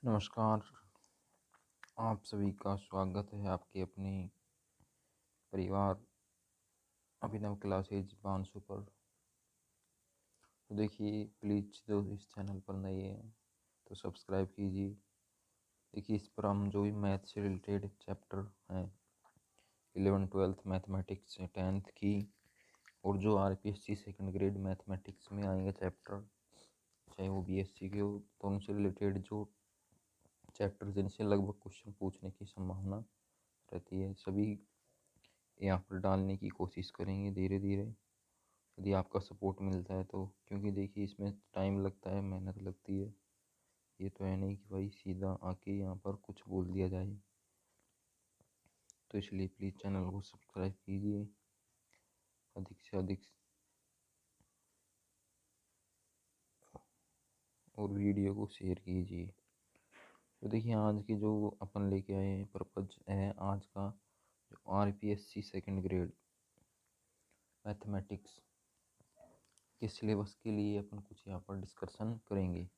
नमस्कार। आप सभी का स्वागत है आपके अपने परिवार अभिनव क्लासेज बांसु पर। तो देखिए, प्लीज़ जो इस चैनल पर नए हैं तो सब्सक्राइब कीजिए। देखिए, इस पर हम जो भी मैथ से रिलेटेड चैप्टर हैं 11th 12th मैथमेटिक्स 10th की और जो आरपीएससी सेकंड ग्रेड मैथमेटिक्स में आएंगे चैप्टर, चाहे वो बीएससी के हो, तो उनसे रिलेटेड जो चैप्टर जिनसे लगभग क्वेश्चन पूछने की संभावना रहती है, सभी यहाँ पर डालने की कोशिश करेंगे धीरे धीरे। यदि आपका सपोर्ट मिलता है तो, क्योंकि देखिए इसमें टाइम लगता है, मेहनत लगती है। ये तो है नहीं कि भाई सीधा आके यहाँ पर कुछ बोल दिया जाए। तो इसलिए प्लीज़ चैनल को सब्सक्राइब कीजिए अधिक से अधिक और वीडियो को शेयर कीजिए। तो देखिए, आज की जो अपन लेके आए हैं पर्पज है आज का, जो आरपीएससी सेकंड ग्रेड मैथमेटिक्स के सिलेबस के लिए अपन कुछ यहाँ पर डिस्कशन करेंगे।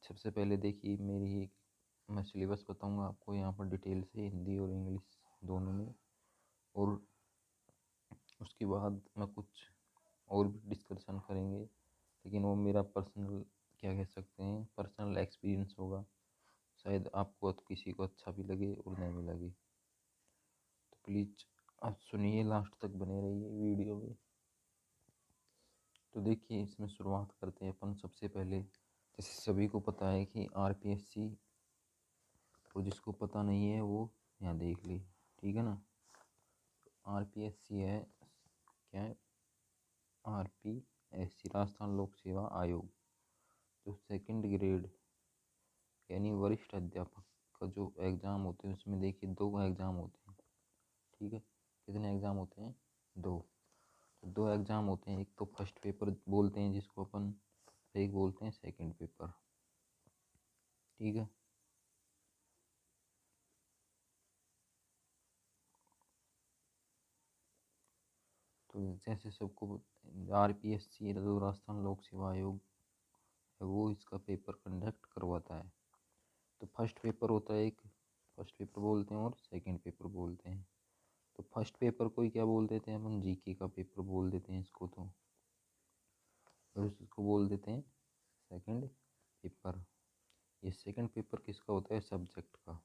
सबसे पहले देखिए, मैं सिलेबस बताऊंगा आपको यहाँ पर डिटेल से, हिंदी और इंग्लिश दोनों में। और उसके बाद मैं कुछ और भी डिस्कशन करेंगे, लेकिन वो मेरा पर्सनल, क्या कह सकते हैं, पर्सनल एक्सपीरियंस होगा। शायद आपको किसी को अच्छा भी लगे और नहीं भी लगे। तो प्लीज़ आप सुनिए, लास्ट तक बने रहिए वीडियो में। तो देखिए, इसमें शुरुआत करते हैं अपन। सबसे पहले जैसे सभी को पता है कि आरपीएससी, और जिसको पता नहीं है वो यहाँ देख ली, ठीक है ना। आरपीएससी है, क्या है, आरपीएससी राजस्थान लोक सेवा आयोग, जो सेकंड ग्रेड यानी वरिष्ठ अध्यापक का जो एग्ज़ाम होते हैं, उसमें देखिए 2 एग्ज़ाम होते हैं, ठीक है। कितने एग्ज़ाम होते हैं? 2। तो 2 एग्ज़ाम होते हैं। एक तो फर्स्ट पेपर बोलते हैं जिसको अपन, एक बोलते हैं सेकंड पेपर, ठीक है। तो जैसे सबको आरपीएससी जो राजस्थान लोक सेवा आयोग है, वो इसका पेपर कंडक्ट करवाता है। तो फर्स्ट पेपर होता है एक, फर्स्ट पेपर बोलते हैं, और सेकंड पेपर बोलते हैं। तो फर्स्ट पेपर को ही क्या बोल देते हैं अपन? जीके का पेपर बोल देते हैं इसको तो। और इसको बोल देते हैं सेकंड पेपर। ये सेकंड पेपर किसका होता है? सब्जेक्ट का।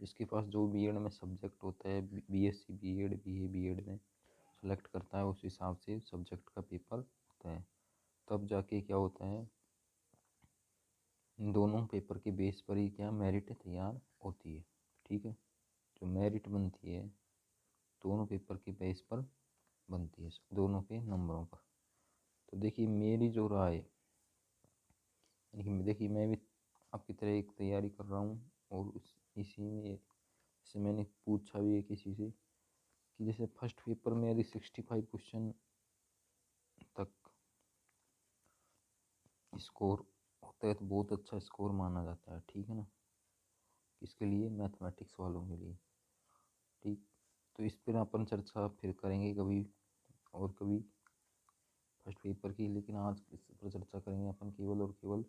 जिसके पास जो बीएड में सब्जेक्ट होता है, बीएससी बीएड, बीए बीएड में सेलेक्ट करता है, उस हिसाब से सब्जेक्ट का पेपर होता है। तब जाके क्या होता है, इन दोनों पेपर के बेस पर ही क्या मेरिट तैयार होती है, ठीक है। जो मेरिट बनती है दोनों पेपर के बेस पर बनती है, दोनों के नंबरों पर। तो देखिए, मेरी जो राय, यानी कि देखिए मैं भी आपकी तरह एक तैयारी कर रहा हूँ, और इसी में से मैंने पूछा भी है किसी से कि जैसे फर्स्ट पेपर में यदि 65 क्वेश्चन तक स्कोर होता है तो बहुत अच्छा स्कोर माना जाता है, ठीक है ना। किसके लिए? मैथमेटिक्स वालों के लिए, ठीक। तो इस पर अपन चर्चा फिर करेंगे कभी और कभी फर्स्ट पेपर की, लेकिन आज इस पर चर्चा करेंगे अपन केवल और केवल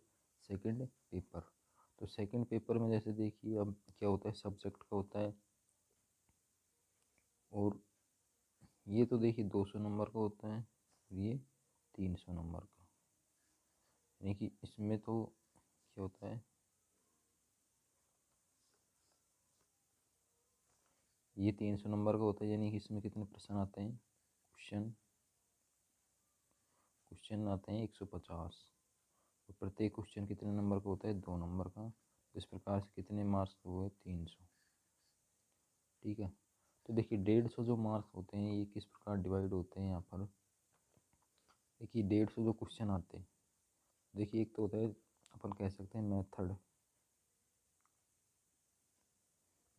सेकंड पेपर। तो सेकंड पेपर में जैसे देखिए, अब क्या होता है, सब्जेक्ट का होता है, और ये तो देखिए 200 नंबर का होता है, ये 300 नंबर का। यानी कि इसमें तो क्या होता है, ये 300 नंबर का होता है, यानी कि इसमें कितने प्रश्न आते हैं? क्वेश्चन आते हैं 150। तो प्रत्येक क्वेश्चन कितने नंबर का होता है? 2 नंबर का। इस प्रकार से कितने मार्क्स हुए? 300, ठीक है। तो देखिए, 150 जो मार्क्स होते हैं ये किस प्रकार डिवाइड होते हैं यहाँ पर। देखिए, 150 जो क्वेश्चन आते हैं, देखिए एक तो होता है, अपन कह सकते हैं मेथड।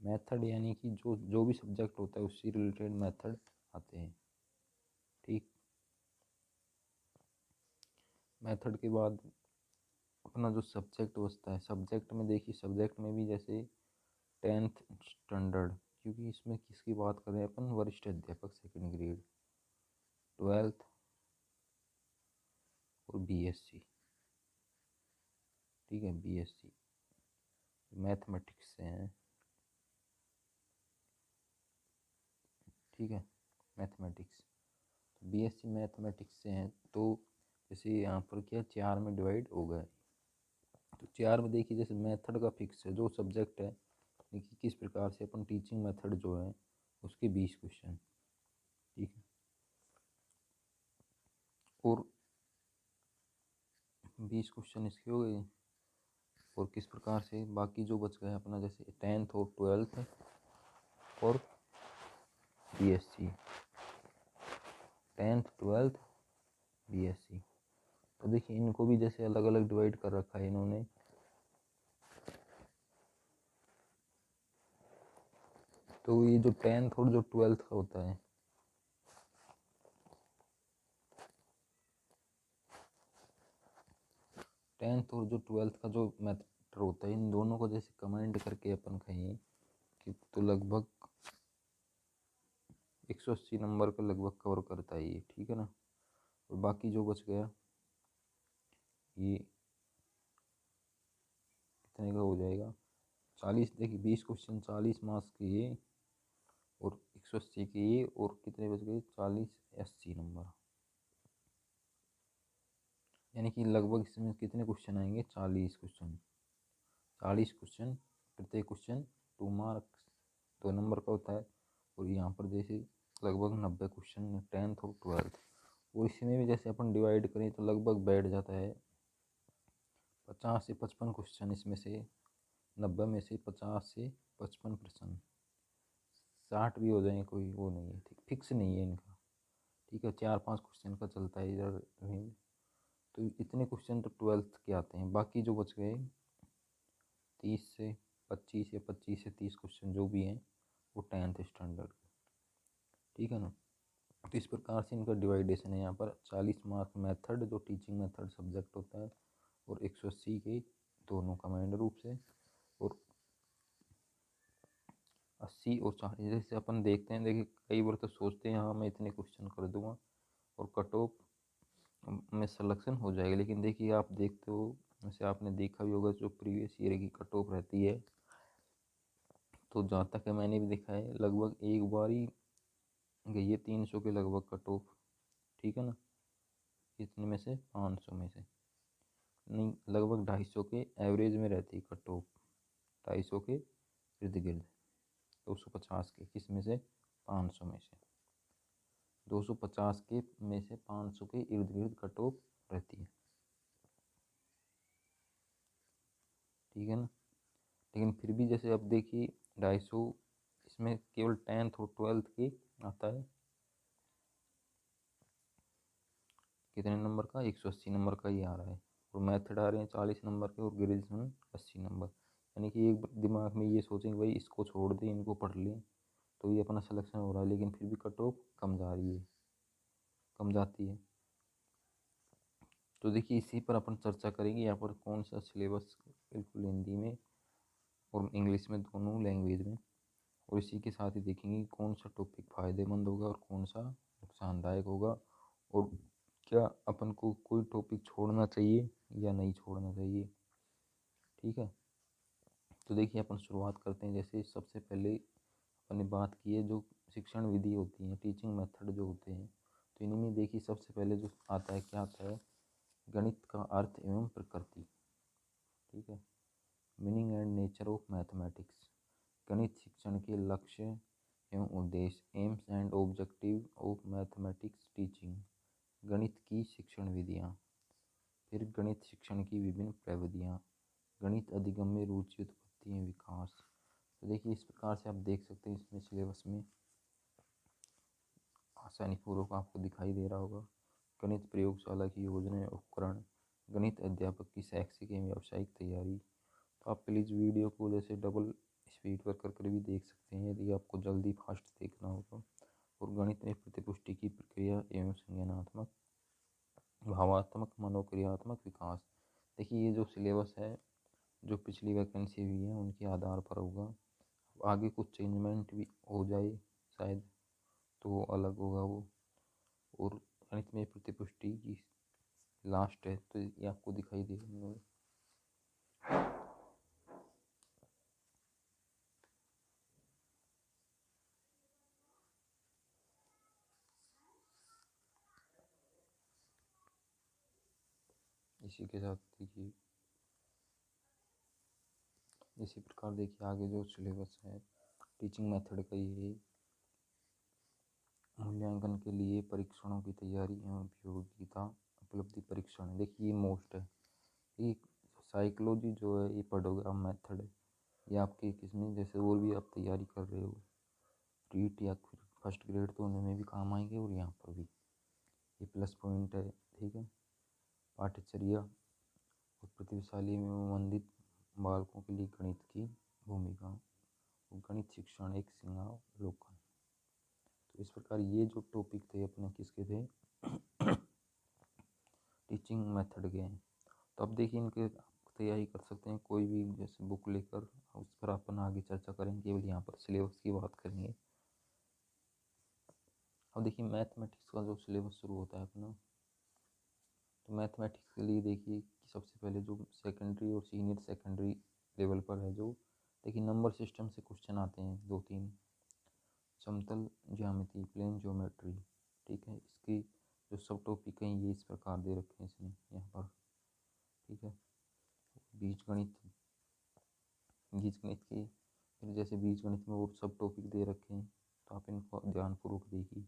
मेथड यानी कि जो जो भी सब्जेक्ट होता है उससे रिलेटेड मेथड आते हैं, ठीक। मेथड के बाद अपना जो सब्जेक्ट बचता है, सब्जेक्ट में देखिए, सब्जेक्ट में भी जैसे 10th स्टैंडर्ड, क्योंकि इसमें किसकी बात कर रहे हैं अपन? वरिष्ठ अध्यापक सेकंड ग्रेड, 12th और बीएससी, ठीक है, बीएससी मैथमेटिक्स से हैं, ठीक है, मैथमेटिक्स, तो बीएससी मैथमेटिक्स से हैं। तो जैसे यहाँ पर क्या 4 में डिवाइड हो गए, तो 4 में देखिए जैसे मेथड का फिक्स है, जो सब्जेक्ट है, देखिए किस प्रकार से अपन टीचिंग मेथड जो है उसके 20 क्वेश्चन, ठीक है, और 20 क्वेश्चन इसके हो गए। और किस प्रकार से बाकी जो बच गए अपना, जैसे 10th और 12th और बीएससी, 10th 12th बीएससी, तो देखिए इनको भी जैसे अलग अलग डिवाइड कर रखा है इन्होंने। तो ये जो 10th और जो 12th का होता है, टेंथ और जो 12th का जो मैथड होता है, इन दोनों को जैसे कमेंट करके अपन कहें कि तो लगभग 180 नंबर का लगभग कवर करता है ये, ठीक है ना। और बाकी जो बच गया ये कितने का हो जाएगा, 40, देखिए 20 क्वेश्चन 40 मार्क्स के ये, और 180 के ये, और कितने बच गए 40 80 नंबर, यानी कि लगभग इसमें कितने क्वेश्चन आएंगे 40 क्वेश्चन, 40 क्वेश्चन, प्रत्येक क्वेश्चन 2 मार्क्स 2 नंबर का होता है। और यहाँ पर जैसे लगभग 90 क्वेश्चन 10th और 12th, और इसमें भी जैसे अपन डिवाइड करें तो लगभग बैठ जाता है 50 से 55 क्वेश्चन, इसमें से 90 में से 50 से 55%, 60 भी हो जाए कोई वो नहीं है, ठीक, फिक्स नहीं है इनका, ठीक है, 4-5 क्वेश्चन का चलता है इधर रेंज। तो इतने क्वेश्चन तो 12th के आते हैं, बाकी जो बच गए 30 से 25 या 25 से 30 क्वेश्चन जो भी हैं वो 10th स्टैंडर्ड, ठीक है ना। तो इस प्रकार से इनका डिवाइडेशन है, यहाँ पर 40 मार्क मेथड जो टीचिंग मेथड सब्जेक्ट होता है, और 180 के दोनों कमांड रूप से, और 80 और 40, जैसे अपन देखते हैं, देखिए कई बार तो सोचते हैं हाँ मैं इतने क्वेश्चन कर दूंगा और कट ऑफ में सिलेक्शन हो जाएगा, लेकिन देखिए आप देखते हो, वैसे आपने देखा भी होगा जो प्रीवियस ईयर की कट ऑफ रहती है, तो जहाँ तक है मैंने भी देखा है लगभग एक बार ही गई है 300 के लगभग कट ऑफ, ठीक है ना, इतने में से 500 में से नहीं, लगभग 250 के एवरेज में रहती है कट ऑफ, 250 के इर्द गिर्द, 250 के किस में से 500 में से, 250 के में से 500 के इर्द गिर्द कट ऑफ रहती है, ठीक है ना। लेकिन फिर भी जैसे अब देखिए 250 इसमें केवल 10th और 12th की आता है, कितने नंबर का 180 नंबर का ही आ रहा है, और मैथड आ रहे हैं 40 नंबर के, और ग्रेजुएशन 80 नंबर, यानी कि एक दिमाग में ये सोचेंगे भाई इसको छोड़ दें इनको पढ़ लें तो ये अपना सिलेक्शन हो रहा है, लेकिन फिर भी कट ऑफ कम जा रही है, कम जाती है। तो देखिए इसी पर अपन चर्चा करेंगे, यहाँ पर कौन सा सिलेबस बिल्कुल हिंदी में और इंग्लिश में दोनों लैंग्वेज में, और इसी के साथ ही देखेंगे कौन सा टॉपिक फ़ायदेमंद होगा और कौन सा नुकसानदायक होगा, और क्या अपन को कोई टॉपिक छोड़ना चाहिए या नहीं छोड़ना चाहिए, ठीक है। तो देखिए अपन शुरुआत करते हैं, जैसे सबसे पहले अपन ने बात की है जो शिक्षण विधि होती है, टीचिंग मेथड जो होते हैं, तो इनमें देखिए सबसे पहले जो आता है क्या आता है, गणित का अर्थ एवं प्रकृति, ठीक है, meaning and nature of mathematics, गणित शिक्षण के लक्ष्य एवं उद्देश्य, AIIMS and objective of mathematics teaching, गणित की शिक्षण विधियाँ, फिर गणित शिक्षण की विभिन्न प्रविधियाँ, गणित अधिगम में रुचि उत्पत्ति एवं विकास। तो देखिए इस प्रकार से आप देख सकते हैं इसमें सिलेबस में आसानी पूर्वक आपको दिखाई दे रहा होगा, गणित प्रयोगशाला की योजना उपकरण, गणित अध्यापक की शैक्षिक एवं व्यावसायिक तैयारी। तो आप प्लीज़ वीडियो को जैसे डबल स्पीड पर कर भी देख सकते हैं यदि आपको जल्दी फास्ट देखना हो तो। और गणित में प्रतिपुष्टि की प्रक्रिया एवं संज्ञानात्मक भावात्मक मनोक्रियात्मक विकास। देखिए ये जो सिलेबस है जो पिछली वैकेंसी हुई है उनके आधार पर होगा, आगे कुछ चेंजमेंट भी हो जाए शायद तो वो अलग होगा वो। और गणित में प्रतिपुष्टि की लास्ट है तो ये आपको दिखाई दे रही होगी। इसी के साथ देखिए इसी प्रकार देखिए आगे जो सिलेबस है टीचिंग मेथड का ये मूल्यांकन के लिए परीक्षणों की तैयारी एवं उपयोगिता उपलब्धि परीक्षण। देखिए ये मोस्ट है, ये साइकोलॉजी जो है ये पढ़ोगे आप मेथड है ये आपके किसमें जैसे और भी आप तैयारी कर रहे हो रीट या फिर फर्स्ट ग्रेड तो उनमें भी काम आएंगे और यहाँ पर भी ये प्लस पॉइंट है। ठीक है, पाठ्यचर्या और प्रतिभाशाली में संबंधित बालकों के लिए गणित की भूमिका और गणित शिक्षण एक सिंहावलोकन। तो इस प्रकार ये जो टॉपिक थे अपने किसके थे टीचिंग मेथड के हैं। तो अब देखिए इनके तैयारी कर सकते हैं कोई भी जैसे बुक लेकर, उस पर अपन आगे चर्चा करेंगे, केवल यहाँ पर सिलेबस की बात करेंगे। अब देखिए मैथमेटिक्स का जो सिलेबस शुरू होता है अपना, तो मैथमेटिक्स के लिए देखिए कि सबसे पहले जो सेकेंडरी और सीनियर सेकेंडरी लेवल पर है जो देखिए नंबर सिस्टम से क्वेश्चन आते हैं 2-3, समतल ज्यामिति प्लेन ज्योमेट्री। ठीक है, इसकी जो सब टॉपिक हैं ये इस प्रकार दे रखे हैं इसने यहाँ पर। ठीक है, बीजगणित बीजगणित के फिर जैसे बीजगणित में और सब टॉपिक दे रखे हैं तो आप इनको ध्यानपूर्वक देखिए।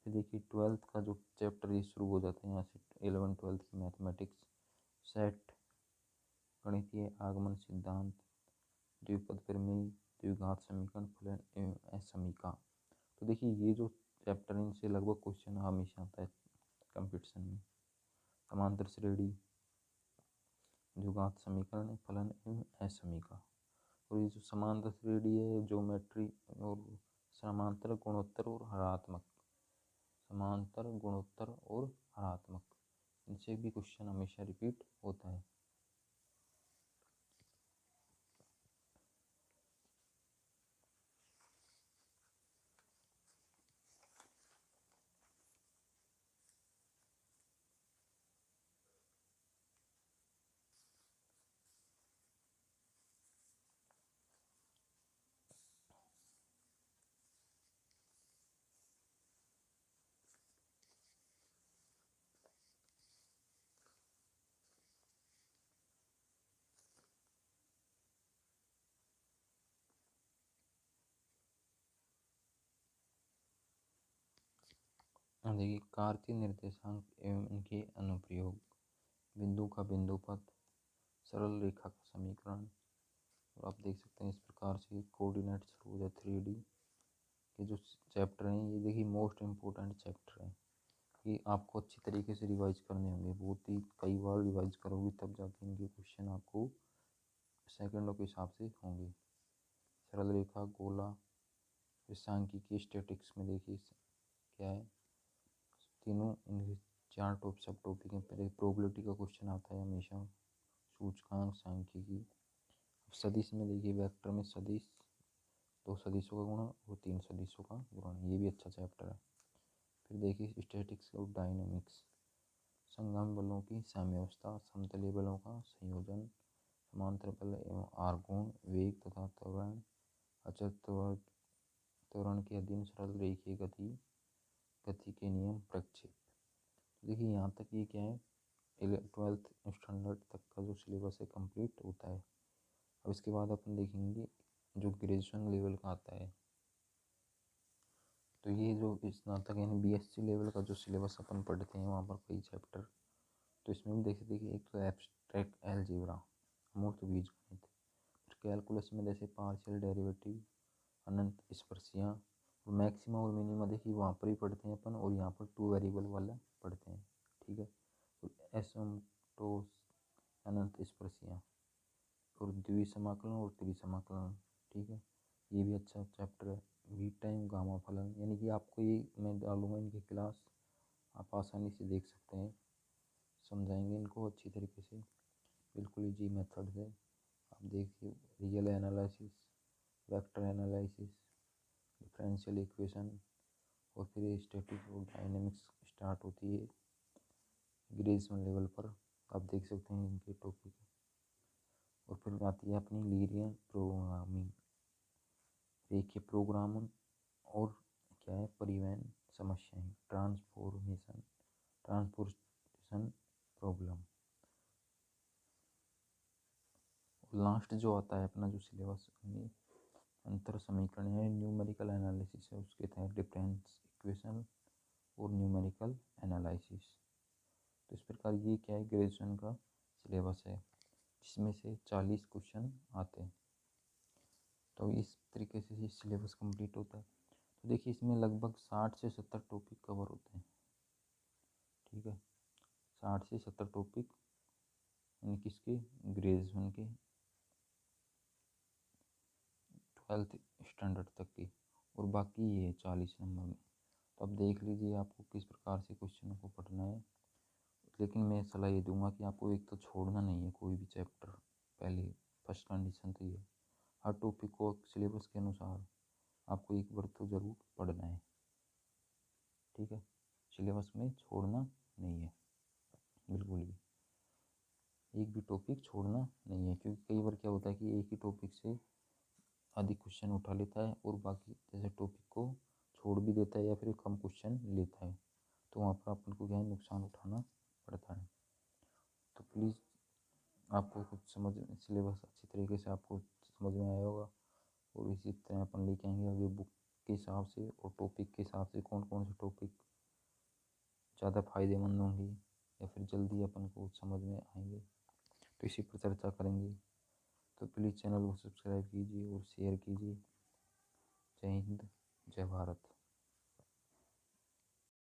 फिर देखिए 12th का जो चैप्टर ये शुरू हो जाते हैं यहाँ से 11th-12th की मैथमेटिक्स, सेट, गणितीय आगमन सिद्धांत, द्विपद प्रमेय, द्विघात समीकरण, फलन एवं असमीका। तो देखिए ये जो चैप्टर इनसे लगभग क्वेश्चन हमेशा आता है कंपटीशन में। समांतर श्रेणी, द्विघात समीकरण, फलन एवं असमीका। और ये जो समांतर श्रेणी है ज्योमेट्री और समांतर गुणोत्तर और हरात्मक, समांतर गुणोत्तर और हरात्मक, इनसे भी क्वेश्चन हमेशा रिपीट होता है। देखिए कार्तीय निर्देशांक एवं इनके अनुप्रयोग, बिंदु का बिंदुपथ, सरल रेखा का समीकरण। और आप देख सकते हैं इस प्रकार से कोऑर्डिनेट शुरू हो जाए 3D के जो चैप्टर हैं ये देखिए मोस्ट इम्पोर्टेंट चैप्टर है। ये आपको अच्छी तरीके से रिवाइज करने होंगे, बहुत ही कई बार रिवाइज करोगे तब जाके इनके क्वेश्चन आपको सेकंडों के हिसाब से होंगे। सरल रेखा, गोला, फिर सांख्यिकी स्टैटिक्स में देखिए क्या है, तीनों इनके 4 सब टॉपिक हैं। पहले प्रोबेबिलिटी का क्वेश्चन आता है हमेशा, सूचकांक, सांख्यिकी। सदिश में देखिए वेक्टर में सदिश, 2 सदिशों का गुणा और 3 सदिशों का गुणन, ये भी अच्छा चैप्टर है। फिर देखिए स्टैटिक्स और डायनेमिक्स, संगम बलों की साम्यावस्था, समतलीय बलों का संयोजन, समांतर बल एवं आरोहण, वेग तथा त्वरण, अचल त्वरण के अधीन सरल रेखीय गति के नियम, प्रक्षेप। देखिए यहाँ तक ये क्या है 12th स्टैंडर्ड तक का जो सिलेबस है कंप्लीट होता है। अब इसके बाद अपन देखेंगे जो ग्रेजुएशन लेवल का आता है, तो ये जो स्नातक यानी BSc लेवल का जो सिलेबस अपन पढ़ते हैं वहाँ पर कई चैप्टर, तो इसमें भी देख देखिए एक तो एब्स्ट्रैक्ट अलजेब्रा, अमूर्त बीजगणित, फिर कैलकुलस में जैसे पार्शियल डेरिवेटिव, अनंत स्पर्शियाँ, मैक्सिमा और मिनिमा देखिए वहाँ पर ही पढ़ते हैं अपन, और यहाँ पर 2 वेरिएबल वाला पढ़ते हैं। ठीक है, तो एसिम्प्टोस, अनंत स्पर्शियाँ, और द्विसमाकलन और त्रिसमाकलन। ठीक है, ये भी अच्छा चैप्टर है। वी टाइम गामा फलन, यानी कि आपको ये मैं डालूंगा इनकी क्लास, आप आसानी से देख सकते हैं, समझाएंगे इनको अच्छी तरीके से, बिल्कुल इजी मेथड से। आप देखिए real analysis, vector analysis, differential equation, और फिर स्टैटिक और डायनेमिक्स स्टार्ट होती है ग्रेजुएशन लेवल पर, आप देख सकते हैं इनके टॉपिक। और फिर आती है अपनी लीनियर प्रोग्रामिंग, रेखीय प्रोग्राम, और क्या है परिवहन समस्याएं, ट्रांसपोर्टेशन प्रॉब्लम। लास्ट जो आता है अपना जो सिलेबस में अंतर समीकरण है, न्यूमेरिकल एनालिसिस है, उसके तहत डिफरेंस इक्वेशन और न्यूमेरिकल एनालिसिस। तो इस प्रकार ये क्या है, ग्रेजुएशन का सिलेबस है जिसमें से 40 क्वेश्चन आते हैं। तो इस तरीके से ये सिलेबस कंप्लीट होता है। तो देखिए इसमें लगभग 60 से 70 टॉपिक कवर होते हैं। ठीक है, 60 से 70 टॉपिक यानी किसके, ग्रेजुएशन के 12th स्टैंडर्ड तक की, और बाकी ये 40 नंबर में। तो अब देख लीजिए आपको किस प्रकार से क्वेश्चनों को पढ़ना है। लेकिन मैं सलाह ये दूंगा कि आपको एक तो छोड़ना नहीं है कोई भी चैप्टर। पहले फर्स्ट कंडीशन तो ये, हर टॉपिक को सिलेबस के अनुसार आपको एक बार तो ज़रूर पढ़ना है। ठीक है, सिलेबस में छोड़ना नहीं है बिल्कुल भी, एक भी टॉपिक छोड़ना नहीं है। क्योंकि कई बार क्या होता है कि एक ही टॉपिक से अधिक क्वेश्चन उठा लेता है और बाकी जैसे टॉपिक को छोड़ भी देता है या फिर कम क्वेश्चन लेता है, तो वहाँ पर अपन को क्या है, नुकसान उठाना पड़ता है। तो प्लीज़ आपको कुछ समझ, सिलेबस अच्छी तरीके से आपको समझ में आया होगा, और इसी तरह अपन लेके आएंगे आगे बुक के हिसाब से और टॉपिक के हिसाब से कौन कौन से टॉपिक ज़्यादा फायदेमंद होंगे या फिर जल्दी अपन को समझ में आएंगे, तो इसी पर चर्चा करेंगे। तो प्लीज़ चैनल को सब्सक्राइब कीजिए और शेयर कीजिए। जय हिंद, जय भारत।